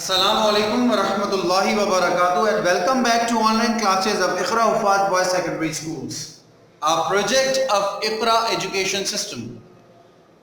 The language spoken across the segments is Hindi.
Assalamu alaikum wa rahmatullahi wa barakatuh and welcome back to online classes of Iqra Hufaz Boys Secondary Schools, our project of Iqra Education System.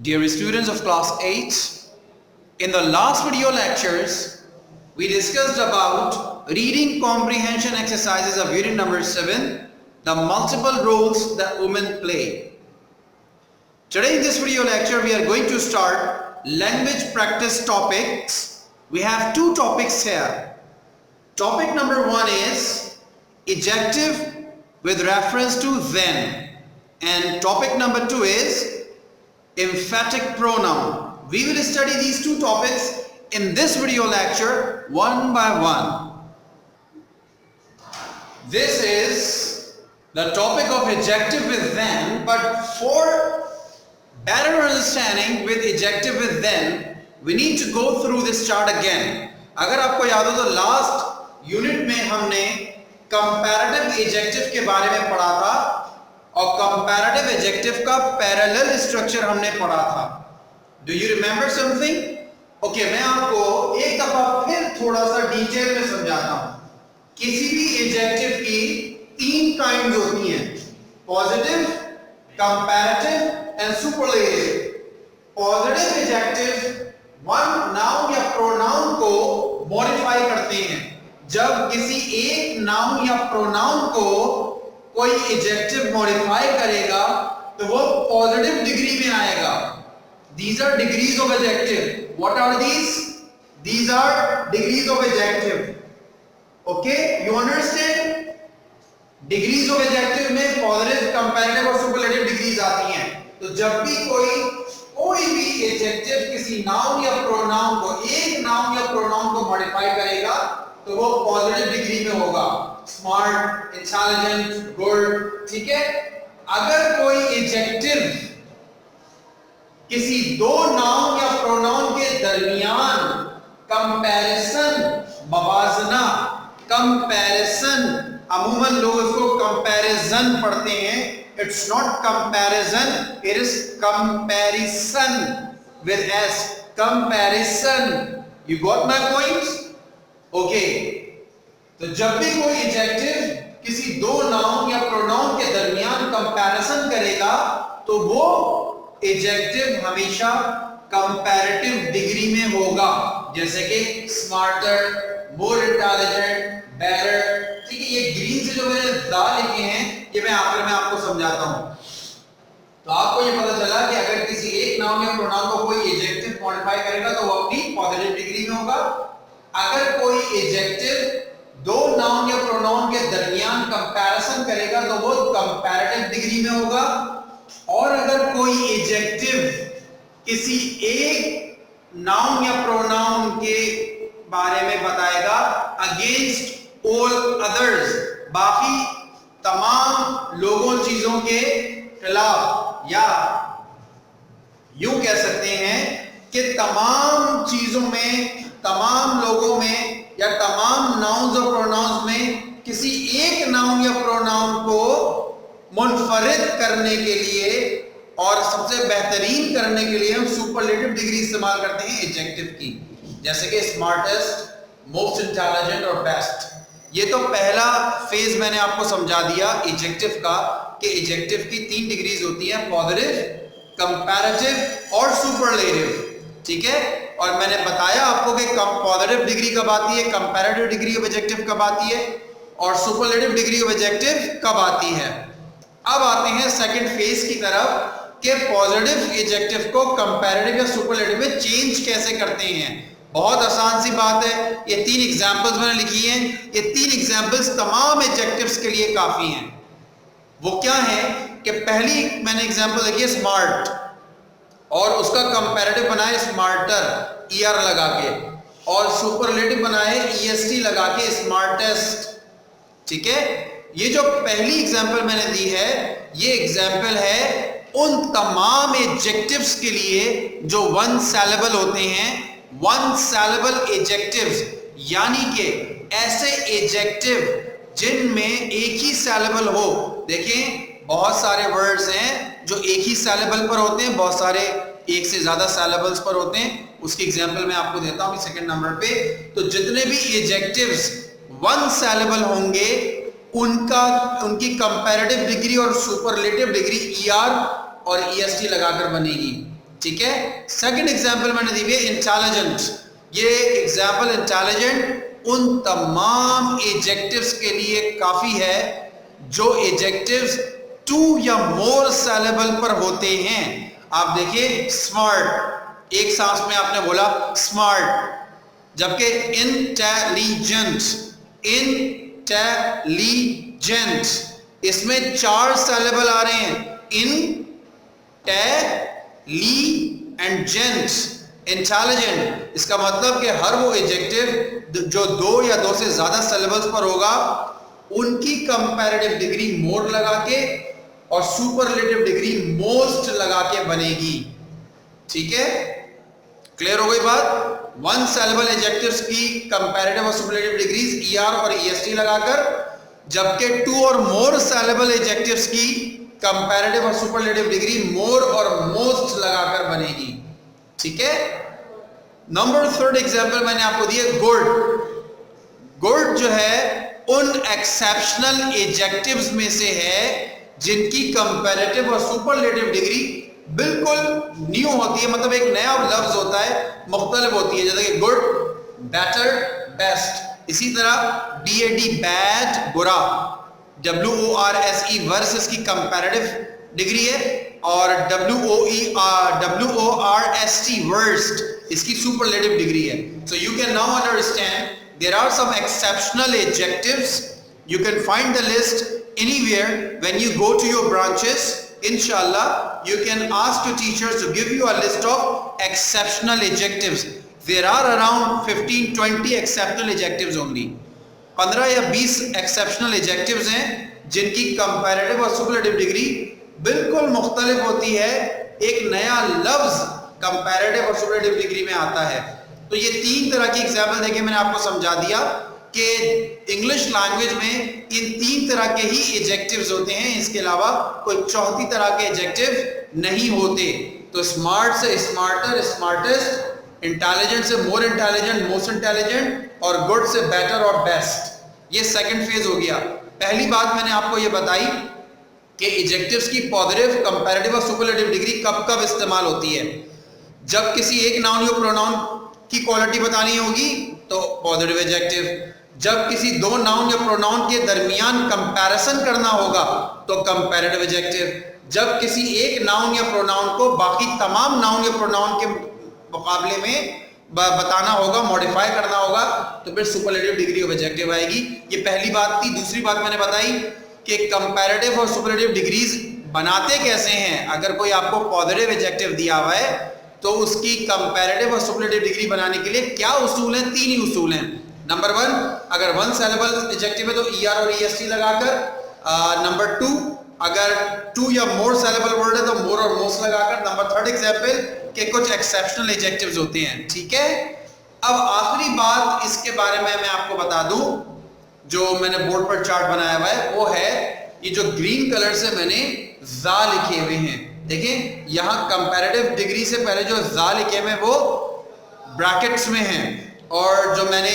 Dear students of class 8, in the last video lectures, we discussed about reading comprehension exercises of unit number 7, the multiple roles that women play. Today in this video lecture, we are going to start language practice topics. We have two topics here. Topic number 1 is adjective with reference to then, and topic number 2 is emphatic pronoun. We will study these two topics in this video lecture one by one. This is the topic of adjective with then, but for better understanding with adjective with then, we need to go through this chart again. अगर आपको याद हो तो लास्ट यूनिट में हमने कंपैरेटिव एडजेक्टिव के बारे में पढ़ा था और कंपैरेटिव एडजेक्टिव का पैरेलल स्ट्रक्चर हमने पढ़ा था. Do you remember something? Okay, मैं आपको एक दफा फिर थोड़ा सा डिटेल में समझाता हूं. किसी भी एडजेक्टिव की 3 काइंड्स होती हैं: positive, comparative and superlative. Positive adjective one noun या प्रोनाउन को मॉडिफाई करते हैं. जब किसी एक नाउन या प्रोनाउन को कोई एडजेक्टिव मॉडिफाई करेगा तो वो पॉजिटिव डिग्री में आएगा. These are degrees of adjective. What are these? These are degrees of adjective. Okay, you understand? Degrees of adjective में पॉजिटिव, कंपैरेटिव और सुपरलेटिव डिग्रीज आती हैं. तो जब भी कोई भी एडजेक्टिव किसी नाउन या प्रोनाउन को, एक नाउन या प्रोनाउन को मॉडिफाई करेगा तो वो पॉजिटिव डिग्री में होगा. Smart, intelligent, good. ठीक है. अगर कोई एडजेक्टिव किसी दो नाउन या प्रोनाउन के दरमियान कंपैरिजन, मवाजना, कंपैरिजन, अमूमन लोग इसको कंपैरिजन पढ़ते हैं. It's not comparison, it is comparison with S. Comparison. You got my points? Okay. तो जब भी कोई एडजेक्टिव किसी दो नाउन या प्रोनाउन के दरमियान कंपैरिजन करेगा तो वो एडजेक्टिव हमेशा कंपैरेटिव डिग्री में होगा. जैसे कि स्मार्टर, मोर इंटेलिजेंट, बेटर. ठीक है. ये ग्रीन से जो मैंने दा लिखे हैं ये मैं आखिर में आपको समझाता हूं. तो आपको ये पता चला कि अगर किसी एक नाउन या प्रोनाउन को कोई एडजेक्टिव मॉडिफाई करेगा तो वो अपनी पॉजिटिव डिग्री में होगा. अगर कोई एडजेक्टिव दो नाउन या प्रोनाउन के दरमियान कंपैरिजन करेगा तो वो कंपैरेटिव डिग्री में होगा. और अगर कोई एडजेक्टिव किसी एक नाउन या प्रोनाउन के बारे में बताएगा अगेंस्ट ऑल अदर्स, बाकी तमाम लोगों चीजों के खिलाफ, या यूं कह सकते हैं कि तमाम चीजों में, तमाम लोगों में या तमाम नाउन्स और प्रोनाउंस में किसी एक नाउन या प्रोनाउन को मुनफरिद करने के लिए और सबसे बेहतरीन करने के लिए हम सुपरलेटिव डिग्री इस्तेमाल करते हैं एडजेक्टिव की. जैसे कि स्मार्टेस्ट, मोस्ट इंटेलिजेंट और बेस्ट. ये तो पहला फेज मैंने आपको समझा दिया एडजेक्टिव का कि एडजेक्टिव की 3 डिग्रीज होती हैं: पॉजिटिव, कंपैरेटिव और सुपरलेटिव. ठीक है. और मैंने बताया आपको कि पॉजिटिव डिग्री कब आती है, कंपैरेटिव डिग्री ऑफ एडजेक्टिव कब आती है और सुपरलेटिव डिग्री ऑफ एडजेक्टिव कब आती है. अब आते हैं सेकंड फेज की तरफ कि पॉजिटिव एडजेक्टिव को कंपैरेटिव या सुपरलेटिव में चेंज कैसे करते हैं. बहुत आसान सी बात है. ये 3 एग्जाम्पल्स मैंने लिखी हैं. ये 3 एग्जाम्पल्स तमाम एडजेक्टिव्स के लिए काफी हैं. वो क्या है कि पहली मैंने एग्जाम्पल लिखी है स्मार्ट और उसका कंपैरेटिव बनाए स्मार्टर, ER लगा के, और सुपरलेटिव बनाए EST लगा के, स्मार्टेस्ट. ठीक है. ये जो पहली एग्जाम्पल मैंने दी है ये एग्जाम्पल है उन तमाम एडजेक्टिव्स के लिए जो 1 syllable होते हैं. 1 syllable एडजेक्टिव्स, यानी कि ऐसे एडजेक्टिव जिनमें एक ही syllable हो. देखें, बहुत सारे वर्ड्स हैं जो एक ही syllable पर होते हैं, बहुत सारे एक से ज्यादा syllables पर होते हैं, उसकी एग्जांपल मैं आपको देता हूं सेकंड नंबर पे। तो जितने भी एडजेक्टिव्स वन syllable होंगे उनकी कंपैरेटिव डिग्री और सुपरलेटिव डिग्री ER और EST लगाकर बनेगी, ठीक है। सेकंड एग्जांपल मैंने दी है इंटेलिजेंट। ये एग्जांपल इंटेलिजेंट उन तमाम एडजेक्टिव्स के लिए काफी है जो एडजेक्टिव्स 2 या मोर syllable पर होते हैं। आप देखिए स्मार्ट, एक सांस में आपने बोला स्मार्ट, जबकि इंटेलिजेंट, इंटेलिजेंट इसमें 4 syllable आ रहे हैं, इंटेलिजेंट, इंटेलिजेंट। इसका मतलब कि हर वो एडजेक्टिव जो 2 या 2 से ज्यादा syllables पर होगा उनकी कंपैरेटिव डिग्री मोर लगा के और सुपरलेटिव डिग्री मोस्ट लगा के बनेगी, ठीक है। क्लियर हो गई बात। वन syllable एडजेक्टिव्स की कंपैरेटिव और सुपरलेटिव डिग्रीज ER और EST लगाकर, जबकि 2 और मोर syllable एडजेक्टिव्स की कंपैरेटिव और सुपरलेटिव डिग्री मोर और मोस्ट लगाकर बनेगी, ठीक है। नंबर थर्ड एग्जांपल मैंने आपको दिया गुड। गुड जो है उन एक्सेप्शनल एडजेक्टिव्स में से है जिनकी कंपैरेटिव और सुपरलेटिव डिग्री बिल्कुल न्यू होती है, मतलब एक नया लफ्ज होता है, मुख्तलिफ होती है, जैसे कि गुड, बेटर, बेस्ट। इसी तरह BAD बैड, बुरा, WORSE वर्सेस की कंपैरेटिव डिग्री है और WORST वर्स्ट इसकी सुपरलेटिव डिग्री है। So you can now understand there are some exceptional adjectives. You can find the list anywhere when you go to your branches. Inshallah, you can ask your teachers to give you a list of exceptional adjectives. There are around 15-20 exceptional adjectives only. 15 या 20 exceptional adjectives हैं जिनकी comparative और superlative degree बिल्कुल मुख्तलिफ होती है। एक नया लफ्ज comparative और superlative degree में आता है। तो ये 3 तरह की एग्जाम्पल देखिए, मैंने आपको समझा दिया कि इंग्लिश लैंग्वेज में इन 3 तरह के ही एडजेक्टिव्स होते हैं, इसके अलावा कोई चौथी तरह के एडजेक्टिव नहीं होते। तो स्मार्ट से स्मार्टर, स्मार्टेस्ट, इंटेलिजेंट से मोर इंटेलिजेंट, मोस्ट इंटेलिजेंट और गुड से बेटर और बेस्ट। ये सेकंड फेज हो गया। पहली बात मैंने आपको ये बताई कि एडजेक्टिव्स की पॉजिटिव, कंपैरेटिव और सुपरलेटिव डिग्री कब कब इस्तेमाल होती है। जब किसी एक नाउन या प्रोनाउन की क्वालिटी बतानी होगी तो पॉजिटिव एडजेक्टिव, जब किसी 2 नाउन या प्रोनाउन के दरमियान कंपैरिजन करना होगा तो कंपैरेटिव एडजेक्टिव, जब किसी एक नाउन या प्रोनाउन को बाकी तमाम नाउन या प्रोनाउन के मुकाबले में बताना होगा, मॉडिफाई करना होगा, तो फिर सुपरलेटिव डिग्री ऑफ एडजेक्टिव आएगी। ये पहली बात थी। दूसरी बात मैंने बताई कि कंपैरेटिव और सुपरलेटिव डिग्रीज बनाते कैसे हैं। अगर कोई आपको पॉजिटिव एडजेक्टिव दिया हुआ है तो उसकी कंपैरेटिव और सुपरलेटिव डिग्री बनाने के लिए क्या उसूल हैं? 3 ही उसूल हैं। नंबर 1, अगर वन syllable एडजेक्टिव है तो ER और EST लगाकर। नंबर 2, अगर 2 या मोर syllable वर्ड है तो मोर और मोस्ट लगाकर। नंबर 3 एग्जांपल के कुछ एक्सेप्शनल एडजेक्टिव्स होते हैं, ठीक है। अब आखिरी बात इसके बारे में मैं आपको बता दूं, जो मैंने बोर्ड पर चार्ट बनाया हुआ है, वो है ये जो ग्रीन कलर से मैंने जा लिखे हुए हैं। देखिए यहां कंपैरेटिव डिग्री से पहले जो जा लिखे हुए वो ब्रैकेट्स में हैं और जो मैंने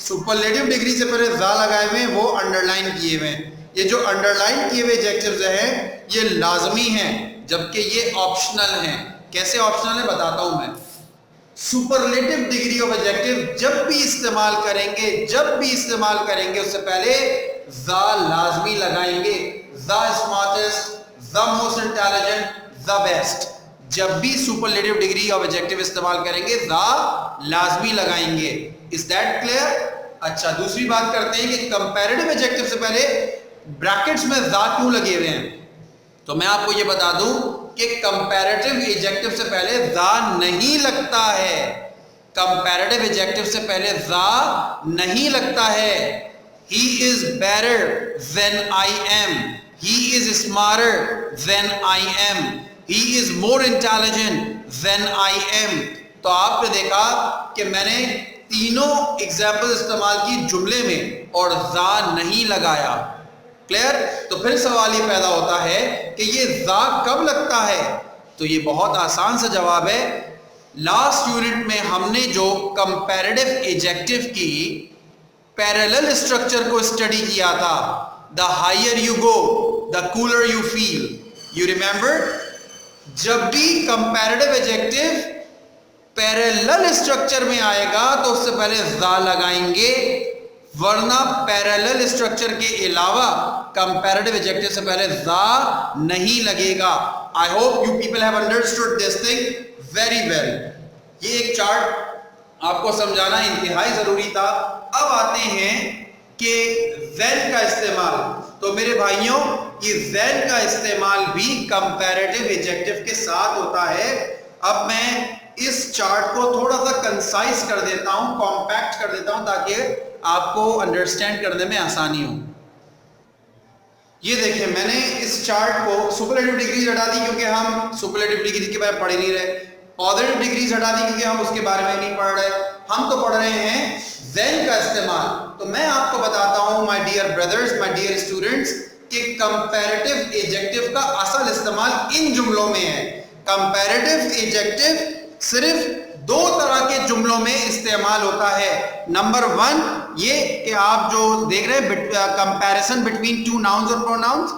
सुपरलेटिव डिग्री से पहले जा लगाए हुए हैं वो अंडरलाइन किए हुए हैं। ये जो अंडरलाइन किए हुए एडजेक्टिव्स हैं ये लाजमी हैं, जबकि ये ऑप्शनल हैं। कैसे ऑप्शनल है बताता हूं मैं। सुपरलेटिव डिग्री ऑफ एडजेक्टिव जब भी इस्तेमाल करेंगे उससे पहले जा लाजमी लगाएंगे। The smartest, the most intelligent, the best. जब भी सुपरलेटिव डिग्री ऑफ एडजेक्टिव इस्तेमाल करेंगे द लाजमी लगाएंगे। Is that clear? अच्छा, दूसरी बात करते हैं कि कंपैरेटिव एडजेक्टिव से पहले ब्रैकेट्स में द क्यों लगे हुए हैं। तो मैं आपको यह बता दूं कि कंपैरेटिव एडजेक्टिव से पहले द नहीं लगता है। कंपैरेटिव एडजेक्टिव से पहले द नहीं लगता है। He is better than I am. He is smarter than I am. He is more intelligent than I am. तो आपने देखा कि मैंने तीनों एग्जाम्पल इस्तेमाल की जुमले में और ज़ा नहीं लगाया। क्लियर? तो फिर सवाल ये पैदा होता है कि ये ज़ा कब लगता है? तो ये बहुत आसान सा जवाब है। लास्ट यूनिट में हमने जो कंपैरेटिव एडजेक्टिव की पैरेलल स्ट्रक्चर को स्टडी किया था, the higher you go the cooler you feel, you remember? जब भी कंपैरेटिव एडजेक्टिव पैरेलल स्ट्रक्चर में आएगा तो उससे पहले ज़ा लगाएंगे, वरना पैरेलल स्ट्रक्चर के अलावा कंपैरेटिव एडजेक्टिव से पहले ज़ा नहीं लगेगा। आई hope you people have understood this thing very well. ये एक चार्ट आपको समझाना इंतहाई जरूरी था। अब आते हैं कि ज़ैन का इस्तेमाल। तो मेरे भाइयों, ये ज़ैन का इस्तेमाल भी कंपैरेटिव एडजेक्टिव के साथ होता है। अब मैं इस चार्ट को थोड़ा सा कंसाइज कर देता हूं, कॉम्पैक्ट कर देता हूं, ताकि आपको अंडरस्टैंड करने में आसानी हो। ये देखिए, मैंने इस चार्ट को सुपरलेटिव डिग्रीज हटा दी क्योंकि हम सुपरलेटिव डिग्री के बारे में पढ़ नहीं रहे, पॉजिटिव डिग्रीज हटा दी क्योंकि हम उसके बारे में नहीं पढ़ रहे, हम तो पढ़ रहे हैं ज़ैन का इस्तेमाल। तो मैं आपको बताता हूं my dear brothers, my dear students, कि कंपैरेटिव एडजेक्टिव का असल इस्तेमाल इन जुमलों में है। कंपैरेटिव एडजेक्टिव सिर्फ दो तरह के जुमलों में इस्तेमाल होता है। नंबर वन ये कि आप जो देख रहे हैं कंपैरिजन बिटवीन टू नाउन्स और प्रोनाउंस,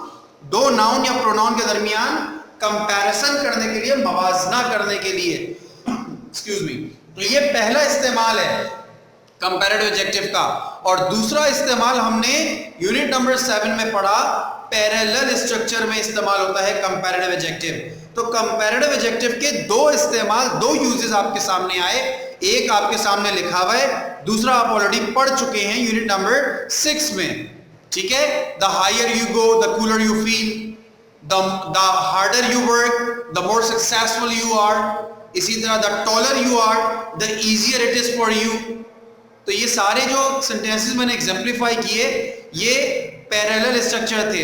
दो नाउन या प्रोनाउन के दरमियान कंपैरिजन करने के लिए, मवाजना करने के लिए, एक्सक्यूज मी। तो ये पहला इस्तेमाल है कंपैरेटिव एडजेक्टिव का। और दूसरा इस्तेमाल हमने यूनिट नंबर 7 में पढ़ा, पैरेलल स्ट्रक्चर में इस्तेमाल होता है कंपैरेटिव एडजेक्टिव। तो कंपैरेटिव एडजेक्टिव के दो इस्तेमाल, दो यूजेस आपके सामने आए। एक आपके सामने लिखा हुआ है, दूसरा आप ऑलरेडी पढ़ चुके हैं यूनिट नंबर 6 में, ठीक है? The higher you go the cooler you feel, the harder you work the more successful you are, इसी तरह the taller you are the easier it is for you. तो ये सारे जो सेंटेंसेस मैंने एग्जाम्प्लीफाई किए, ये पैरेलल स्ट्रक्चर थे।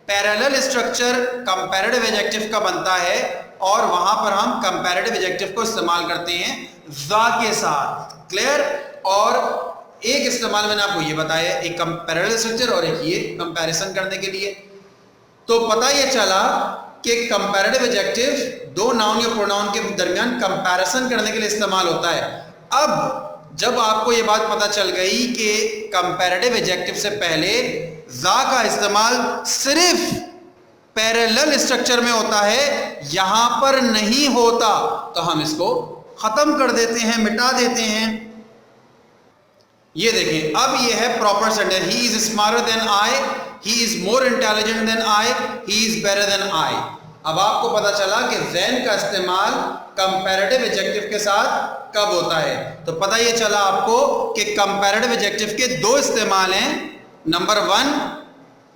पैरेलल स्ट्रक्चर कंपैरेटिव एडजेक्टिव का बनता है और वहां पर हम कंपैरेटिव एडजेक्टिव को इस्तेमाल करते हैं ज़ा के साथ। क्लियर? और एक इस्तेमाल मैंने आपको ये बताया, एक पैरेलल स्ट्रक्चर और एक ये कंपैरिजन करने के लिए। तो पता ये चला कि कंपैरेटिव एडजेक्टिव दो नाउन या प्रोनाउन के दरमियान कंपैरिजन करने के लिए इस्तेमाल होता है। अब जब आपको ये बात पता चल गई कि कंपैरेटिव एडजेक्टिव से पहले ज़ा का इस्तेमाल सिर्फ पैरेलल स्ट्रक्चर में होता है, यहां पर नहीं होता, तो हम इसको खत्म कर देते हैं, मिटा देते हैं। ये देखें, अब ये है proper sentence. He is smarter than I, he is more intelligent than I, he is better than I. अब आपको पता चला कि ज़ैन का इस्तेमाल कंपैरेटिव एडजेक्टिव के साथ कब होता है। तो पता ये चला आपको कि कंपैरेटिव एडजेक्टिव के दो इस्तेमाल हैं। नंबर वन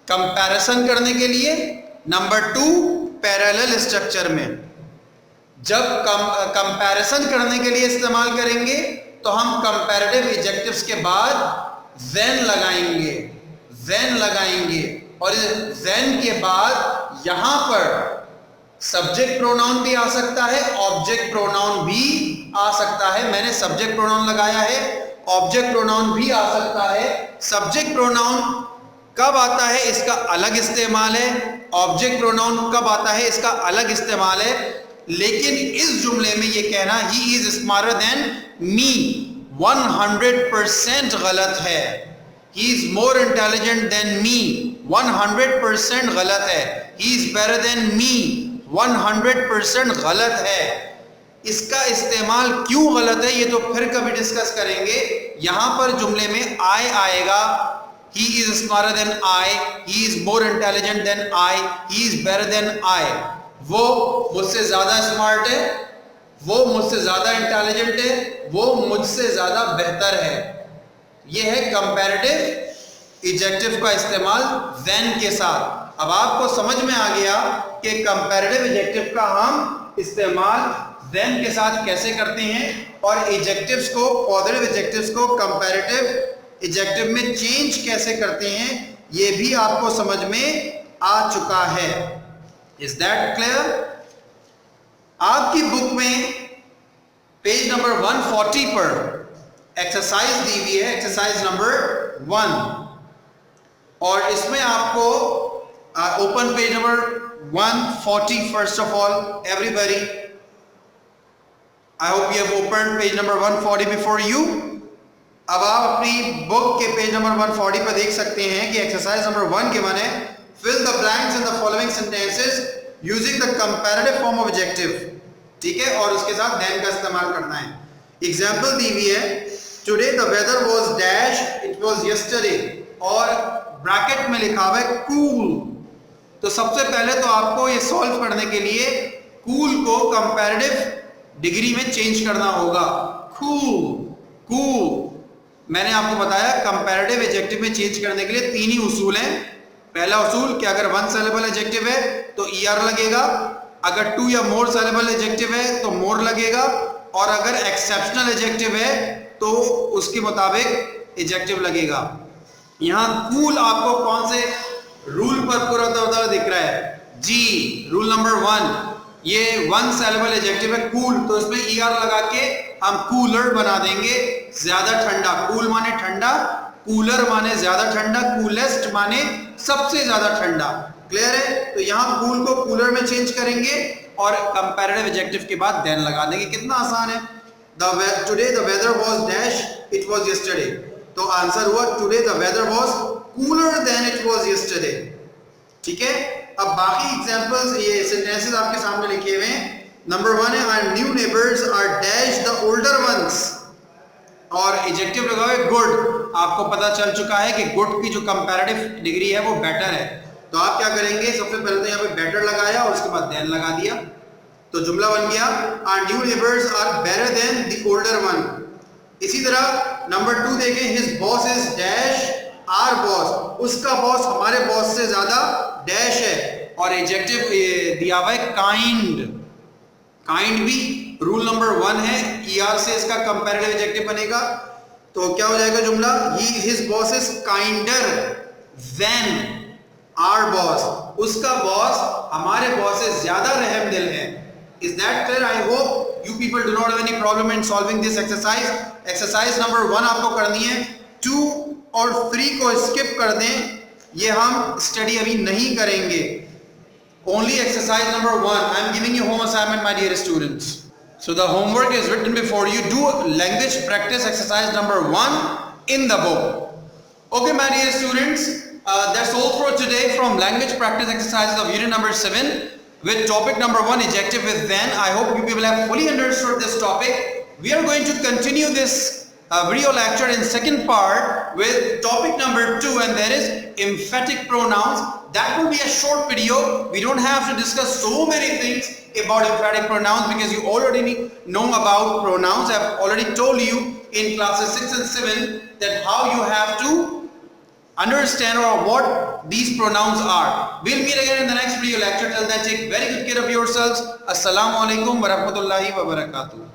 कंपैरिजन करने के लिए, नंबर टू पैरेलल स्ट्रक्चर में। जब कंपैरिजन करने के लिए इस्तेमाल करेंगे तो हम कंपैरेटिव एडजेक्टिव्स के बाद ज़ैन लगाएंगे, ज़ैन लगाएंगे, और ज़ैन के बाद यहां पर सब्जेक्ट प्रोनाउन भी आ सकता है, ऑब्जेक्ट प्रोनाउन भी आ सकता है। मैंने सब्जेक्ट प्रोनाउन लगाया है, ऑब्जेक्ट प्रोनाउन भी आ सकता है। सब्जेक्ट प्रोनाउन कब आता है इसका अलग इस्तेमाल है, ऑब्जेक्ट प्रोनाउन कब आता है इसका अलग इस्तेमाल है। लेकिन इस जुमले में ये कहना ही इज स्मार्टर देन मी 100% गलत है। ही is more intelligent than me 100% गलत है। ही इज बेटर देन मी 100% गलत है। इसका इस्तेमाल क्यों गलत है ये तो फिर कभी डिस्कस करेंगे। यहां पर जुमले में आई आएगा, he is smarter than I, he is more intelligent than I, he is better than I. वो मुझसे ज्यादा स्मार्ट है, वो मुझसे ज्यादा इंटेलिजेंट है, वो मुझसे ज्यादा बेहतर है। यह है कंपैरेटिव एडजेक्टिव का इस्तेमाल ज़ैन के साथ। अब आपको समझ में आ गया कि कंपैरेटिव एडजेक्टिव का हम इस्तेमाल ज़ैन के साथ कैसे करते हैं और एडजेक्टिव्स को, पॉजिटिव एडजेक्टिव्स को कंपैरेटिव एडजेक्टिव में चेंज कैसे करते हैं, ये भी आपको समझ में आ चुका है। Is that clear? आपकी बुक में पेज नंबर 140 पर एक्सरसाइज दी हुई है, एक्सरसाइज नंबर 1, और इसमें आपको open page number 140 first of all, everybody. I hope you have opened page number 140 before you. अब आप अपनी बुक के पेज नंबर 140 पर देख सकते हैं कि एक्सरसाइज नंबर 1 के माने fill the blanks in the following sentences using the comparative form of adjective. ठीक है, और उसके साथ then का इस्तेमाल करना है. एग्जाम्पल दी हुई है, today the weather was dash, it was yesterday, और ब्रैकेट में लिखा हुआ है cool. तो सबसे पहले तो आपको ये सॉल्व करने के लिए cool को कंपैरेटिव डिग्री में चेंज करना होगा. cool. मैंने आपको बताया कंपैरेटिव एडजेक्टिव में चेंज करने के लिए 3 ही उसूल हैं. पहला उसूल कि अगर 1 सिलेबल एडजेक्टिव है तो ER लगेगा, अगर 2 या मोर सिलेबल एडजेक्टिव है तो मोर लगेगा, और अगर एक्सेप्शनल एडजेक्टिव है तो उसके मुताबिक एडजेक्टिव लगेगा. यहाँ कूल आपको कौन से रूल पर पूरा होता दिख रहा है? जी, रूल नंबर 1. ये 1 सिलेबल एडजेक्टिव है कूल, तो इसमें ER लगा के हम कूलर बना देंगे, ज्यादा ठंडा. कूल माने ठंडा, कूलर माने ज्यादा ठंडा, कूलेस्ट माने सबसे ज्यादा ठंडा. क्लियर है? तो यहाँ कूल को कूलर में चेंज करेंगे और कंपैरेटिव एडजेक्टिव के बाद देन लगा देंगे. कितना आसान है. Today the weather was dash, it was yesterday. तो आंसर हुआ today the weather was cooler than it was yesterday. ठीक है. अब बाकी एग्जांपल्स, ये सेंटेंसेस आपके सामने लिखे हुए हैं. नंबर 1 है our new neighbours are dash the older ones, और एडजेक्टिव लगा हुआ है गुड. आपको पता चल चुका है कि गुड की जो कंपैरेटिव डिग्री है वो बेटर है. तो आप क्या करेंगे, सबसे पहले तो यहाँ पे बेटर लगाया और उसके बाद देन लगा दिया, तो जुमला बन गया our new neighbours are better than the older one. इसी तरह नंबर 2 देखें, his boss is dash our boss, उसका बॉस हमारे बॉस से ज्यादा डैश है, और एडजेक्टिव दिया हुआ है काइंड. काइंड भी रूल नंबर 1 है, ER से इसका कंपैरेटिव एडजेक्टिव बनेगा. तो क्या हो जाएगा जुमला, his boss is kinder than our boss, उसका बॉस हमारे बॉस से ज्यादा रहमदिल है. Is that clear? I hope you people do not have any problem in solving this exercise. Exercise number 1 आपको करनी है. 2 और 3 को स्किप कर दें, ये हम स्टडी अभी नहीं करेंगे. Only exercise number 1. I am giving you home assignment, my dear students. So the homework is written before you. Do language practice exercise number 1 in the book. Okay, my dear students, that's all for today from language practice exercises of unit number 7 with topic number 1, adjective with then. I hope you people have fully understood this topic. We are going to continue this video lecture in second part with topic number 2, and that is emphatic pronouns. That will be a short video. We don't have to discuss so many things about emphatic pronouns because you already know about pronouns. I've already told you in classes 6 and 7 that how you have to understand or what these pronouns are. We'll meet again in the next video lecture. Till then, take very good care of yourselves. Assalamu alaikum wa rahmatullahi wa barakatuh.